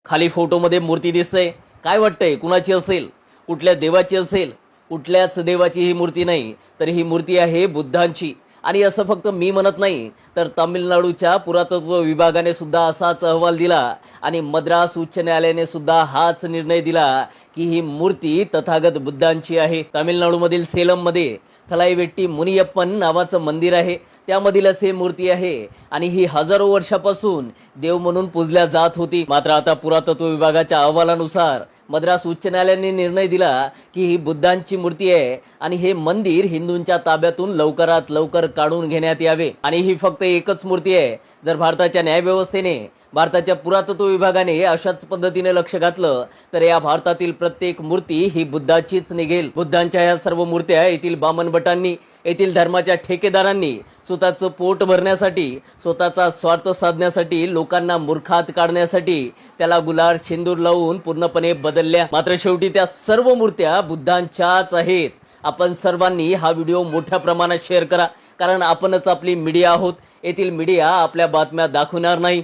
खाली फोटोमध्ये मूर्ती दिसते, काय वाटतंय कुणाची असेल? कुठल्या देवाची असेल? कुठल्याच देवाची ही मूर्ती नाही, तर ही मूर्ती आहे बुद्धांची. आणि असं फक्त मी म्हणत नाही, तर तामिळनाडूच्या पुरातत्व विभागाने सुद्धा असाच अहवाल दिला आणि मद्रास उच्च न्यायालयाने सुद्धा हाच निर्णय दिला की ही मूर्ती तथागत बुद्धांची आहे. तामिळनाडूमधील सेलममध्ये थलाईवेट्टी मुनियप्पन नावाचं मंदिर आहे, त्यामधीलच ही मूर्ती आहे आणि ही हजारो वर्षापासून देव म्हणून पूजल्या जात होती. मात्र आता पुरातत्व विभागाच्या अहवालानुसार मद्रास उच्च न्यायालयाने निर्णय दिला की ही बुद्धांची मूर्ती आहे आणि हे मंदिर हिंदूंच्या ताब्यातून लवकरात लवकर काढून घेण्यात यावे. आणि ही फक्त एकच मूर्ती आहे. जर भारताच्या न्यायव्यवस्थेने, भारताच्या पुरातत्व विभागाने अशाच पद्धतीने लक्ष घातलं तर या भारतातील प्रत्येक मूर्ती ही बुद्धाचीच निघेल. बुद्धांच्या या सर्व मूर्त्या येथील बामन भटांनी, येथील धर्माच्या ठेकेदारांनी स्वतःचं पोट भरण्यासाठी, स्वतःचा स्वार्थ साधण्यासाठी, लोकांना मूर्खात काढण्यासाठी त्याला गुलाल सिंदूर लावून पूर्णपणे बदलल्या. मात्र शेवटी त्या सर्व मूर्त्या बुद्धांच्याच आहेत. आपण सर्वांनी हा व्हिडिओ मोठ्या प्रमाणात शेअर करा, कारण आपणच आपली मीडिया आहोत. येथील मीडिया आपल्या बातम्या दाखवणार नाही.